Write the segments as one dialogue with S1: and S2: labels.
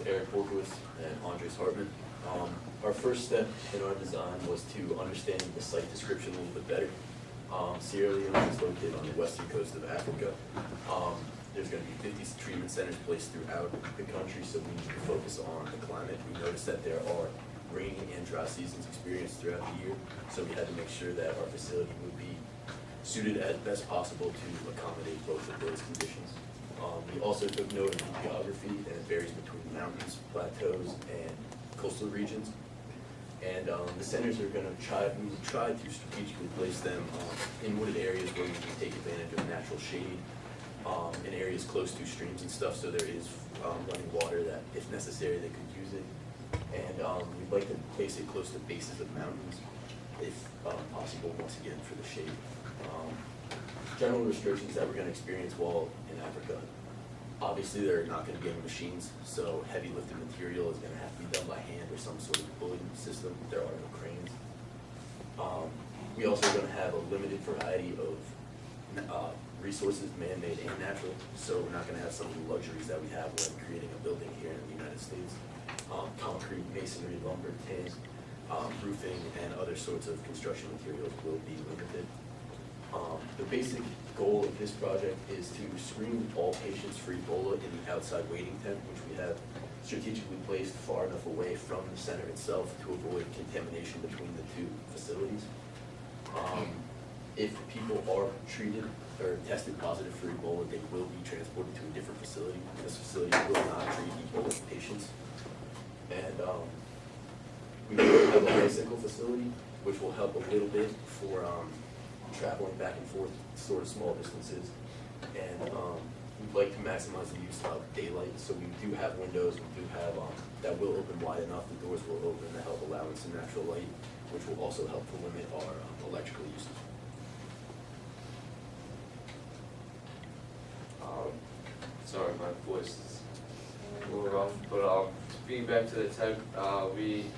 S1: Eric Borkowitz and Andres Hartman. Our first step in our design was to understanding the site description a little bit better. Sierra Leone is located on the western coast of Africa. There's going to be 50 treatment centers placed throughout the country, so we need to focus on the climate. We noticed that there are rainy and dry seasons experienced throughout the year, so we had to make sure that our facility would be suited as best possible to accommodate both of those conditions. We also took note of the geography, and it varies between mountains, plateaus, and coastal regions. And the centers are going to we try to strategically place them in wooded areas where we can take advantage of natural shade, in areas close to streams and stuff, so there is running water that, if necessary, they could use it. And we'd like to place it close to bases of mountains, if possible, once again, for the shade. General restrictions that we're going to experience while in Africa. Obviously, there are not going to be any machines, so heavy lifted material is going to have to be done by hand or some sort of pulling system. There are no cranes. We also are going to have a limited variety of resources, man-made and natural, so we're not going to have some of the luxuries that we have when creating a building here in the United States. Concrete, masonry, lumber, tin, roofing, and other sorts of construction materials will be limited. The basic goal of this project is to screen all patients for Ebola in the outside waiting tent, which we have strategically placed far enough away from the center itself to avoid contamination between the two facilities. If people are treated or tested positive for Ebola, they will be transported to a different facility. This facility will not treat Ebola patients. And we will have a bicycle facility, which will help a little bit for traveling back and forth sort of small distances. And we'd like to maximize the use of daylight, so we do have windows, we do have that will open wide enough, the doors will open to help allow in some natural light, which will also help to limit our electrical usage.
S2: Sorry, my voice is a little rough, but being back to the tent, we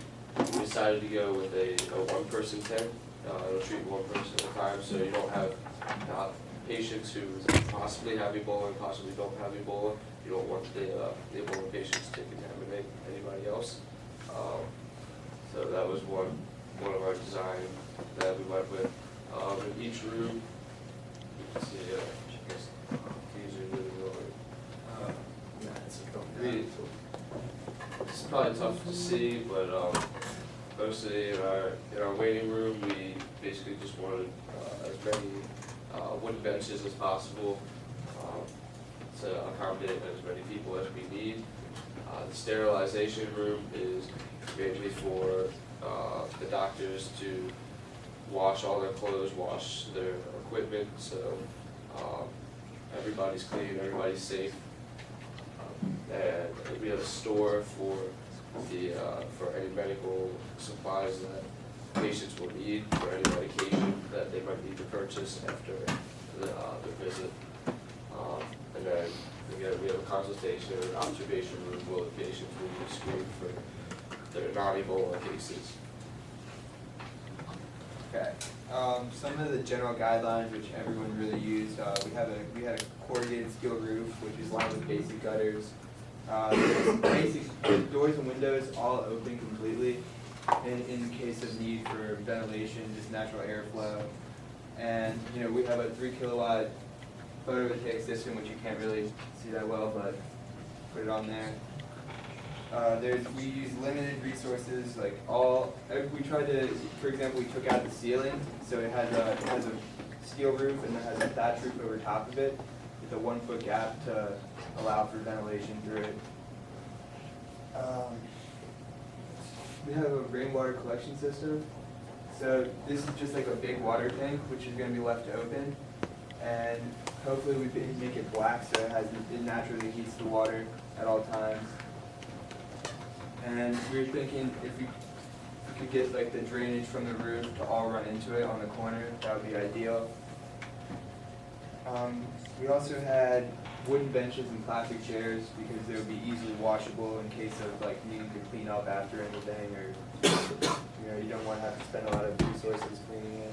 S2: decided to go with a one-person tent. It'll treat one person at a time, so you don't have patients who possibly have Ebola and possibly don't have Ebola. You don't want the Ebola patients to contaminate anybody else. So that was one of our design that we went with. In each room, you can see, these are really it's probably tough to see, but mostly in our waiting room, we basically just wanted as many wooden benches as possible to accommodate as many people as we need. The sterilization room is mainly for the doctors to wash all their clothes, wash their equipment, so everybody's clean, everybody's safe. And we have a store for any medical supplies that patients will need, for any medication that they might need to purchase after the visit. And then again, we have a consultation and observation room where the patients will be screened for their non-Ebola cases.
S3: Okay. Some of the general guidelines which everyone really used, we had a corrugated steel roof which is lined with basic gutters. Basic doors and windows all open completely in case of need for ventilation, just natural airflow. And we have a 3 kilowatt photovoltaic system, which you can't really see that well, but put it on there. We use limited resources, like we tried to, for example, we took out the ceiling, so it has a steel roof and it has a thatch roof over top of it with a 1 foot gap to allow for ventilation through it. We have a rainwater collection system. So this is just like a big water tank, which is going to be left open, and hopefully we can make it black so it naturally heats the water at all times. And we were thinking if we could get like the drainage from the roof to all run into it on the corner, that would be ideal. We also had wooden benches and plastic chairs because they would be easily washable in case of like needing to clean up after anything, or you don't want to have to spend a lot of resources cleaning it.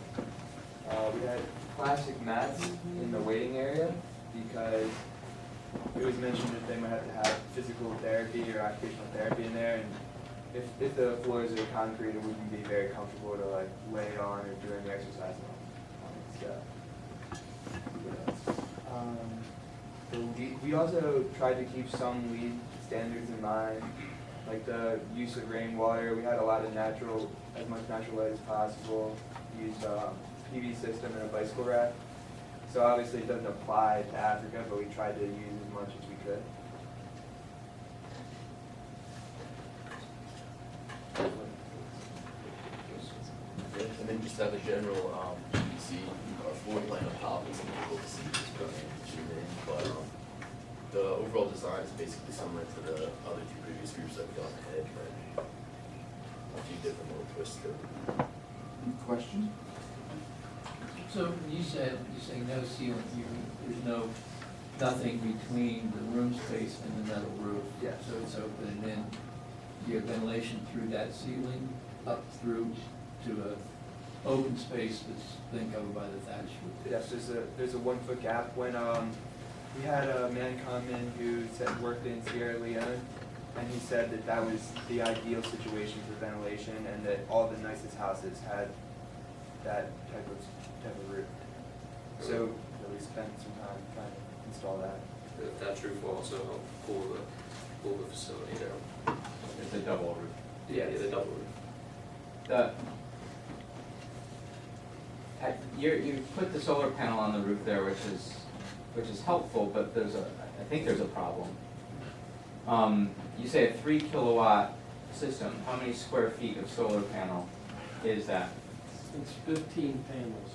S3: We had plastic mats in the waiting area because it was mentioned that they might have to have physical therapy therapy or occupational therapy in there, and if the floors are concrete, it wouldn't be very comfortable to like lay it on or do any exercise on it. So, what else? We also tried to keep some LEED standards in mind, like the use of rainwater. We had a lot of as much natural light as possible. Used PV system and a bicycle rack. So obviously it doesn't apply to Africa, but we tried to use as much as we could.
S1: And then just have a general, you can see our floor plan up top is difficult to see this zoom in, but the overall design is basically similar to the other two previous groups that we've done ahead, but a few different little twists to it.
S4: Question?
S5: So you said, you're saying no ceiling, there's nothing between the room space and the metal roof?
S3: Yeah.
S5: So it's open, and then you have ventilation through that ceiling, up through to a open space that's then covered by the thatch roof?
S3: Yes, there's a 1 foot gap. When we had a man come in who worked in Sierra Leone, and he said that was the ideal situation for ventilation, and that all the nicest houses had that type of roof. So we spent some time trying to install that.
S2: That roof will also help cool the facility down.
S6: It's a double roof.
S2: Yeah, the double roof.
S6: You put the solar panel on the roof there, which is helpful, but I think there's a problem. You say a 3 kilowatt system. How many square feet of solar panel is that?
S7: It's 15 panels.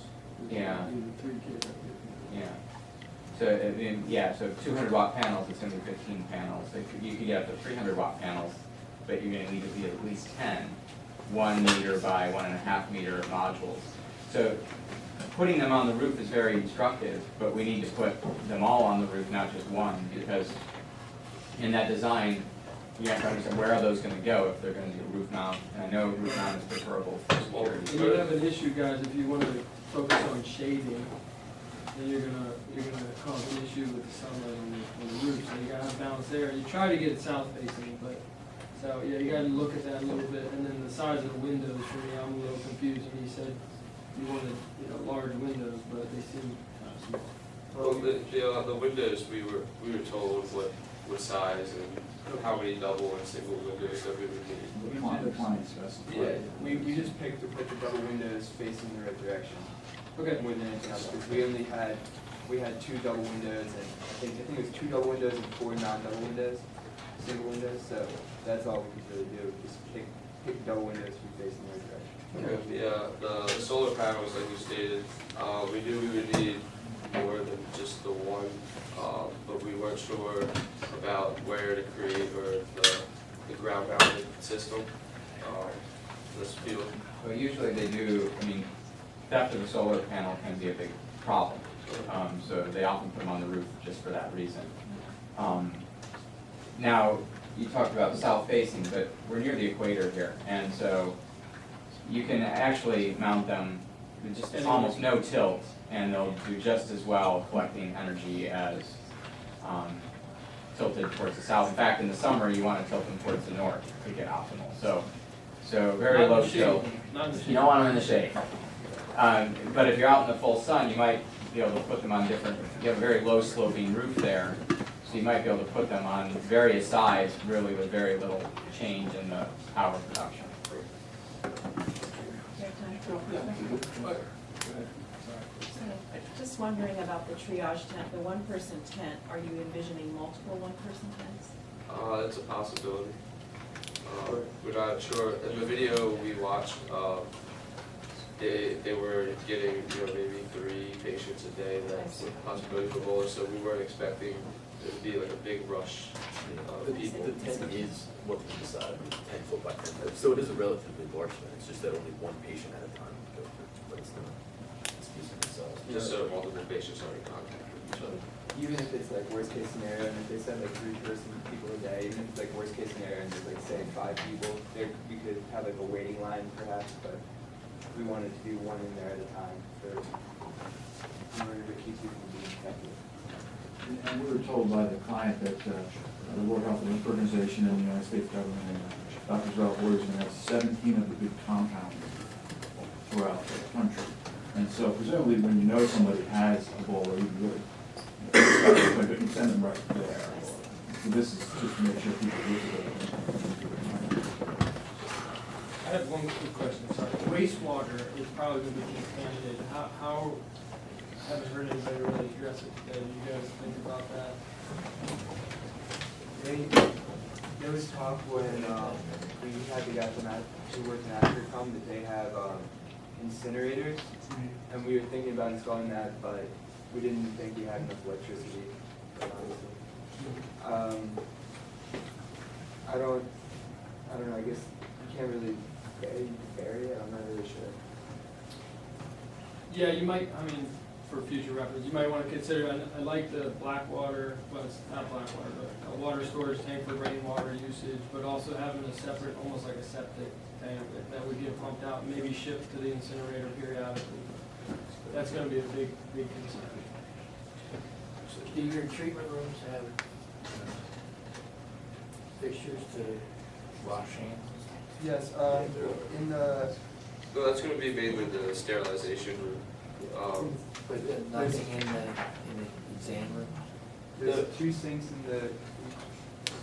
S6: Yeah.
S7: In 3 kilowatt.
S6: Yeah. So, so 200 watt panels, it's gonna be 15 panels. So you could get up to 300 watt panels, but you're gonna need to be at least 10 1 meter by 1.5 meter modules. So putting them on the roof is very instructive, but we need to put them all on the roof, not just one, because in that design, you have to understand where are those gonna go if they're gonna do a roof mount. And I know roof mount is preferable for security.
S7: And you have an issue, guys, if you want to focus on shading, then you're gonna cause an issue with the sunlight on the roof, so you gotta have balance there. You try to get it south facing, but, so, yeah, you gotta look at that a little bit, and then the size of the windows, for me, I'm a little confused, when you said you wanted, large windows, but they seem kind of small.
S2: Well, the windows, we were told what size and how many double and single windows that we would need.
S4: The client specified.
S3: Yeah, we just picked to put the double windows facing the right direction.
S7: Okay.
S3: More than anything else, because we had 2 double windows, and I think it was 2 double windows and 4 non-double windows, single windows. So that's all we could really do, just pick double windows to be facing the right direction.
S2: Yeah, the solar panels, like you stated, we knew we would need more than just the one, but we weren't sure about where to create or the ground mounted system in this field.
S6: Well, usually they do, theft of a solar panel can be a big problem. So they often put them on the roof just for that reason. Now, you talked about south facing, but we're near the equator here, and so you can actually mount them with just almost no tilt, and they'll do just as well collecting energy as tilted towards the south. In fact, in the summer, you want to tilt them towards the north to get optimal. So very
S7: Not in
S6: low
S7: the shade.
S6: tilt.
S7: Not in the shade.
S6: You don't want them in the shade. But if you're out in the full sun, you might be able to put them on different, you have a very low sloping roof there, so you might be able to put them on various sides, really with very little change in the power production.
S8: Just wondering about the triage tent, the 1-person tent, are you envisioning multiple 1-person tents?
S2: It's a possibility. We're not sure. In the video we watched, they were getting maybe 3 patients a day. That's a possibility for bolus. So we weren't expecting it to be like a big rush of people.
S1: The tent is what we decided, 10 foot by 10 foot, so it is a relatively large tent. It's just that only 1 patient at a time would go through, but it's not, it's decent size.
S2: Just so multiple patients are in contact with each other.
S3: Even if it's like worst case scenario, and if they said like 3 people a day, even if it's like worst case scenario and there's like say 5 people, we could have like a waiting line perhaps, but we wanted to do 1 in there at a time in order to keep people from being infected.
S4: And we were told by the client that the World Health Organization and the United States government and Doctors Without Borders, and that's 17 of the big compounds throughout the country. And so presumably when you know somebody has Ebola, you really, you can send them right there. So this is just to make sure people look at it.
S7: I have one quick question, sorry. Wastewater is probably gonna be contaminated. How, I haven't heard anybody really address it today. Do you guys think about that?
S3: There was talk when we had the guys who worked in Africom that they have incinerators, and we were thinking about installing that, but we didn't think we had enough electricity, honestly. I don't know, I guess you can't really bury it, I'm not really sure.
S7: Yeah, you might, I mean, for future reference, you might wanna consider, I like the black water, well, it's not black water, but a water storage tank for rainwater usage, but also having a separate, almost like a septic tank that would get pumped out and maybe shipped to the incinerator periodically. That's gonna be a big concern.
S5: Do your treatment rooms have fixtures to wash hands?
S3: Yes, in the,
S2: So that's gonna be mainly the sterilization room.
S5: But nothing in the exam room?
S3: there's 2 sinks in the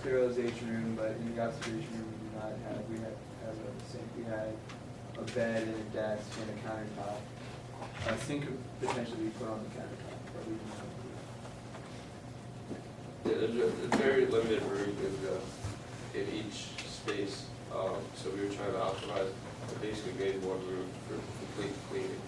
S3: sterilization room, but in the observation room we do not have, we have a sink, we had a bed and a desk and a countertop. A sink could potentially be put on the countertop, but we didn't have
S2: Yeah, there's a very limited room in each space, so we were trying to optimize, basically made one room for complete cleaning.